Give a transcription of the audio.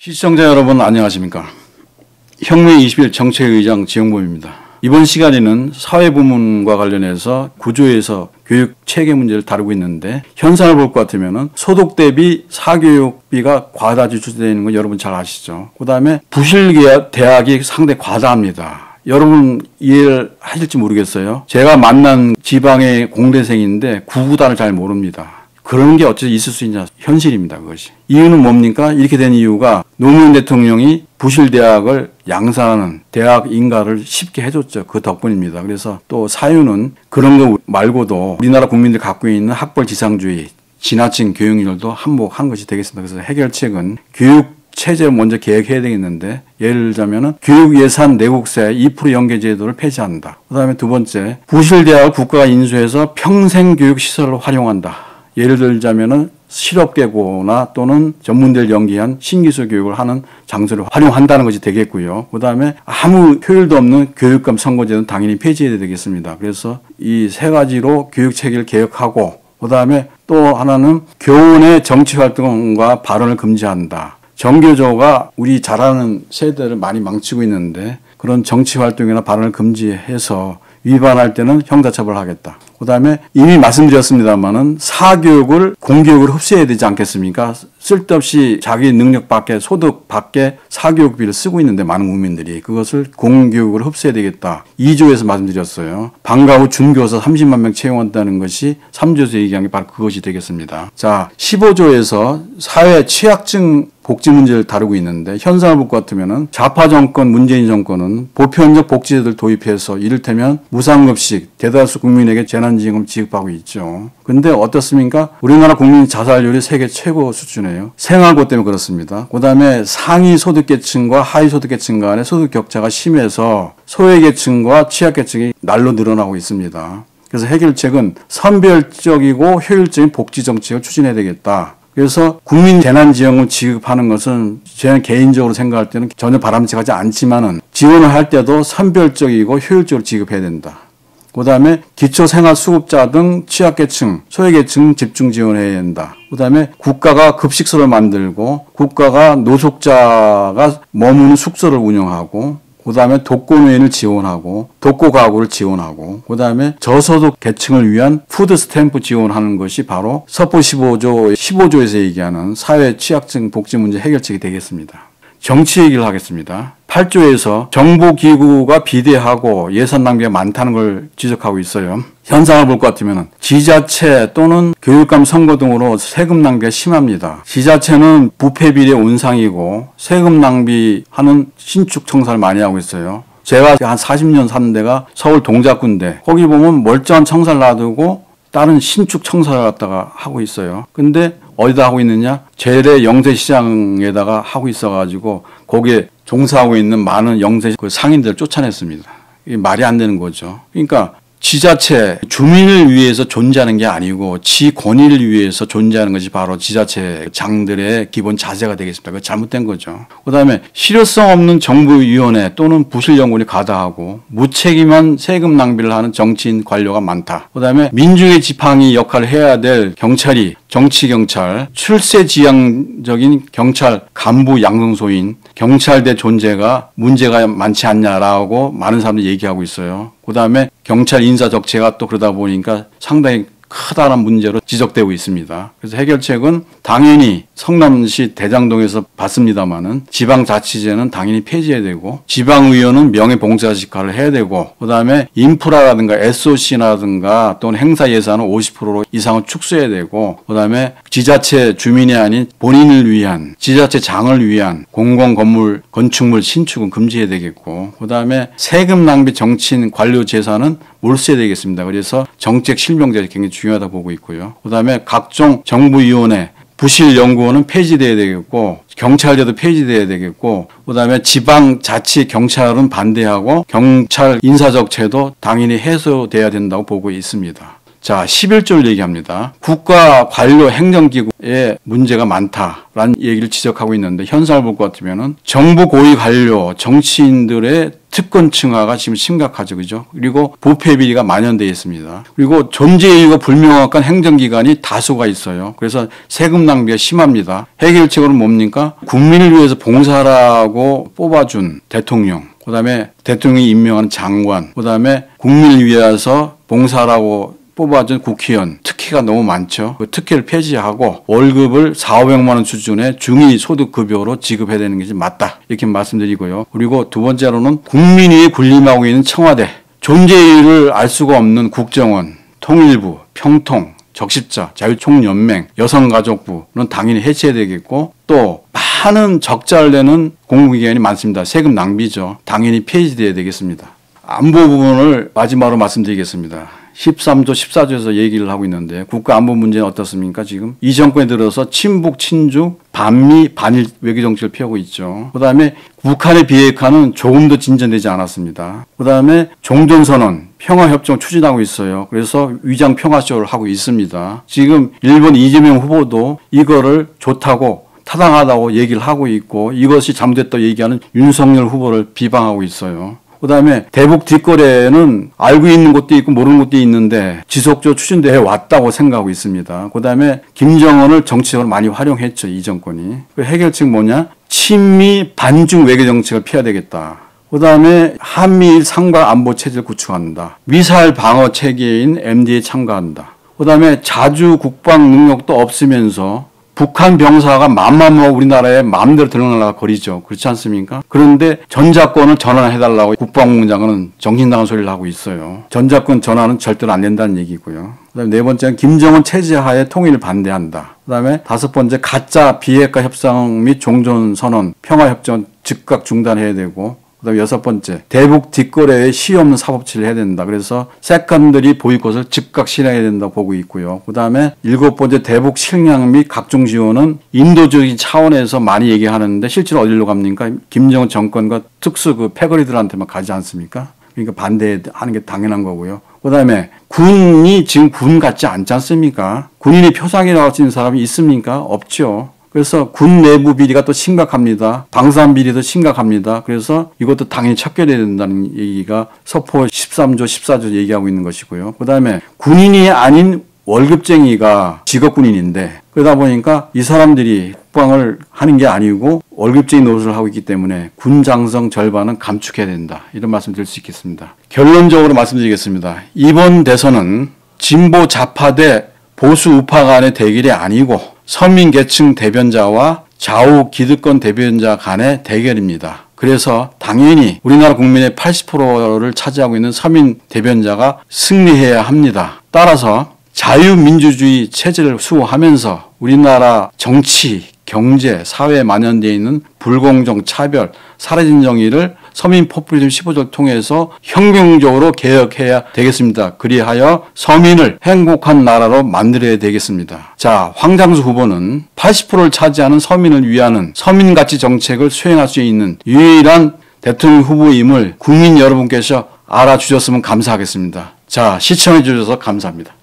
시청자 여러분 안녕하십니까. 혁명 21 정책의장 지영범입니다. 이번 시간에는 사회부문과 관련해서 구조에서 교육 체계 문제를 다루고 있는데 현상을 볼 것 같으면 소득 대비 사교육비가 과다 지출되는 건 여러분 잘 아시죠. 그 다음에 부실 대학이 상당히 과다합니다. 여러분 이해를 하실지 모르겠어요. 제가 만난 지방의 공대생인데 구구단을 잘 모릅니다. 그런 게 어찌 있을 수 있냐. 현실입니다. 그것이. 이유는 뭡니까? 이렇게 된 이유가 노무현 대통령이 부실대학을 양산하는 대학 인가를 쉽게 해줬죠. 그 덕분입니다. 그래서 또 사유는 그런 거 말고도 우리나라 국민들이 갖고 있는 학벌 지상주의, 지나친 교육열도 한몫한 것이 되겠습니다. 그래서 해결책은 교육 체제를 먼저 계획해야 되겠는데, 예를 들자면은 교육 예산 내국세 2% 연계 제도를 폐지한다. 그다음에 두 번째, 부실대학을 국가가 인수해서 평생교육 시설을 활용한다. 예를 들자면은 실업계고나 또는 전문대를 연계한 신기술 교육을 하는 장소를 활용한다는 것이 되겠고요. 그 다음에 아무 효율도 없는 교육감 선거제도는 당연히 폐지해야 되겠습니다. 그래서 이 세 가지로 교육 체계를 개혁하고, 그 다음에 또 하나는 교원의 정치 활동과 발언을 금지한다. 정교조가 우리 잘하는 세대를 많이 망치고 있는데, 그런 정치 활동이나 발언을 금지해서 위반할 때는 형사처벌하겠다. 그 다음에 이미 말씀드렸습니다만은 사교육을 공교육으로 흡수해야 되지 않겠습니까? 쓸데없이 자기 능력 밖에 소득 밖에 사교육비를 쓰고 있는데 많은 국민들이 그것을 공교육으로 흡수해야 되겠다. 2조에서 말씀드렸어요. 방과 후 준교사 30만 명 채용한다는 것이 3조에서 얘기한 게 바로 그것이 되겠습니다. 자, 15조에서 사회 취약증 복지 문제를 다루고 있는데 현상을 볼 것 같으면은 좌파 정권, 문재인 정권은 보편적 복지제도를 도입해서 이를테면 무상급식, 대다수 국민에게 재난지원금 지급하고 있죠. 근데 어떻습니까? 우리나라 국민 자살률이 세계 최고 수준이에요. 생활고 때문에 그렇습니다. 그 다음에 상위 소득계층과 하위 소득계층 간의 소득 격차가 심해서 소외계층과 취약계층이 날로 늘어나고 있습니다. 그래서 해결책은 선별적이고 효율적인 복지 정책을 추진해야 되겠다. 그래서 국민 재난지원금 지급하는 것은 저는 개인적으로 생각할 때는 전혀 바람직하지 않지만은 지원을 할 때도 선별적이고 효율적으로 지급해야 된다. 그 다음에 기초생활수급자 등 취약계층, 소외계층 집중 지원해야 된다. 그 다음에 국가가 급식소를 만들고 국가가 노숙자가 머무는 숙소를 운영하고, 그 다음에 독거노인을 지원하고 독거가구를 지원하고, 그 다음에 저소득 계층을 위한 푸드 스탬프 지원하는 것이 바로 서부 15조에서 얘기하는 사회 취약증 복지 문제 해결책이 되겠습니다. 정치 얘기를 하겠습니다. 8조에서 정부기구가 비대하고 예산 낭비가 많다는 걸 지적하고 있어요. 현상을 볼 것 같으면 지자체 또는 교육감 선거 등으로 세금 낭비가 심합니다. 지자체는 부패 비리 온상이고 세금 낭비하는 신축 청사를 많이 하고 있어요. 제가 한 40년 산 데가 서울 동작구인데 거기 보면 멀쩡한 청사를 놔두고 다른 신축 청사를 갖다가 하고 있어요. 근데 어디다 하고 있느냐? 재래 영세시장에다가 하고 있어가지고 거기에 종사하고 있는 많은 영세 상인들을 쫓아냈습니다. 이게 말이 안 되는 거죠. 그러니까 지자체, 주민을 위해서 존재하는 게 아니고 지 권위를 위해서 존재하는 것이 바로 지자체장들의 기본 자세가 되겠습니다. 그거 잘못된 거죠. 그다음에 실효성 없는 정부위원회 또는 부실연구원이 과다하고 무책임한 세금 낭비를 하는 정치인 관료가 많다. 그다음에 민중의 지팡이 역할을 해야 될 경찰이 정치경찰, 출세지향적인 경찰 간부 양성소인 경찰대 존재가 문제가 많지 않냐라고 많은 사람들이 얘기하고 있어요. 그 다음에 경찰 인사 적체가 또 그러다 보니까 상당히 크다란 문제로 지적되고 있습니다. 그래서 해결책은 당연히 성남시 대장동에서 봤습니다마는 지방자치제는 당연히 폐지해야 되고 지방의원은 명예봉사직화를 해야 되고 그다음에 인프라라든가 SOC라든가 또는 행사 예산은 50% 이상을 축소해야 되고 그다음에 지자체 주민이 아닌 본인을 위한 지자체장을 위한 공공건물 건축물 신축은 금지해야 되겠고 그다음에 세금 낭비 정치인 관료 재산은 몰수해야 되겠습니다. 그래서 정책 실명제가 굉장히 중요하다 보고 있고요. 그다음에 각종 정부위원회, 부실연구원은 폐지돼야 되겠고 경찰제도 폐지돼야 되겠고 그다음에 지방자치경찰은 반대하고 경찰 인사적체도 당연히 해소돼야 된다고 보고 있습니다. 자, 11조를 얘기합니다. 국가 관료 행정기구에 문제가 많다라는 얘기를 지적하고 있는데 현상을 볼 것 같으면은 정부 고위 관료, 정치인들의 특권층화가 지금 심각하죠. 그죠? 그리고 부패 비리가 만연되어 있습니다. 그리고 존재 이유가 불명확한 행정기관이 다수가 있어요. 그래서 세금 낭비가 심합니다. 해결책으로는 뭡니까? 국민을 위해서 봉사라고 뽑아준 대통령, 그다음에 대통령이 임명한 장관, 그다음에 국민을 위해서 봉사라고 뽑아준 국회의원, 특혜가 너무 많죠. 그 특혜를 폐지하고 월급을 4,500만 원 수준의 중위소득급여로 지급해야 되는 것이 맞다. 이렇게 말씀드리고요. 그리고 두 번째로는 국민이 군림하고 있는 청와대, 존재 이유를 알 수가 없는 국정원, 통일부, 평통, 적십자, 자유총연맹, 여성가족부는 당연히 해체해야 되겠고, 또 많은 적자를 내는 공공기관이 많습니다. 세금 낭비죠. 당연히 폐지돼야 되겠습니다. 안보 부분을 마지막으로 말씀드리겠습니다. 13조, 14조에서 얘기를 하고 있는데 국가 안보 문제는 어떻습니까? 지금 이 정권에 들어서 친북, 친주, 반미, 반일 외교 정책을 펴고 있죠. 그다음에 북한의 비핵화는 조금 더 진전되지 않았습니다. 그다음에 종전선언, 평화협정 추진하고 있어요. 그래서 위장 평화쇼를 하고 있습니다. 지금 일본 이재명 후보도 이거를 좋다고 타당하다고 얘기를 하고 있고 이것이 잘못됐다고 얘기하는 윤석열 후보를 비방하고 있어요. 그다음에 대북 뒷거래는 알고 있는 것도 있고 모르는 것도 있는데 지속적으로 추진돼 왔다고 생각하고 있습니다. 그다음에 김정은을 정치적으로 많이 활용했죠. 이 정권이. 그 해결책 뭐냐? 친미 반중 외교 정책을 펴야 되겠다. 그다음에 한미일 상관 안보 체제를 구축한다. 미사일 방어 체계인 MD에 참가한다. 그다음에 자주 국방 능력도 없으면서 북한 병사가 맘만 우리나라에 마음대로 들어가려고 거리죠. 그렇지 않습니까? 그런데 전자권을 전환해달라고 국방부 장관은 정신나간 소리를 하고 있어요. 전자권 전환은 절대로 안 된다는 얘기고요. 그다음에 네 번째는 김정은 체제하에 통일을 반대한다. 그다음에 다섯 번째 가짜 비핵화 협상 및 종전선언, 평화협정 즉각 중단해야 되고 그다음에 여섯 번째, 대북 뒷거래에 시의 없는 사법치를 해야 된다. 그래서 세컨들이 보이콧을 즉각 실행해야 된다고 보고 있고요. 그다음에 일곱 번째, 대북 식량 및 각종 지원은 인도적인 차원에서 많이 얘기하는데 실제로 어디로 갑니까? 김정은 정권과 특수 그 패거리들한테만 가지 않습니까? 그러니까 반대하는 게 당연한 거고요. 그다음에 군이 지금 군 같지 않지 않습니까? 군인이 표상이라고 할 수 있는 사람이 있습니까? 없죠. 그래서 군 내부 비리가 또 심각합니다. 방산 비리도 심각합니다. 그래서 이것도 당연히 척결해야 된다는 얘기가 서포 13조, 14조 얘기하고 있는 것이고요. 그다음에 군인이 아닌 월급쟁이가 직업군인인데 그러다 보니까 이 사람들이 국방을 하는 게 아니고 월급쟁이 노릇을 하고 있기 때문에 군 장성 절반은 감축해야 된다. 이런 말씀 드릴 수 있겠습니다. 결론적으로 말씀드리겠습니다. 이번 대선은 진보 좌파 대 보수 우파 간의 대결이 아니고 서민 계층 대변자와 좌우 기득권 대변자 간의 대결입니다. 그래서 당연히 우리나라 국민의 80%를 차지하고 있는 서민 대변자가 승리해야 합니다. 따라서 자유민주주의 체제를 수호하면서 우리나라 정치, 경제, 사회에 만연되어 있는 불공정, 차별, 사라진 정의를 서민 포퓰리즘 15조를 통해서 혁명적으로 개혁해야 되겠습니다. 그리하여 서민을 행복한 나라로 만들어야 되겠습니다. 자, 황장수 후보는 80%를 차지하는 서민을 위하는 서민가치 정책을 수행할 수 있는 유일한 대통령 후보임을 국민 여러분께서 알아주셨으면 감사하겠습니다. 자, 시청해 주셔서 감사합니다.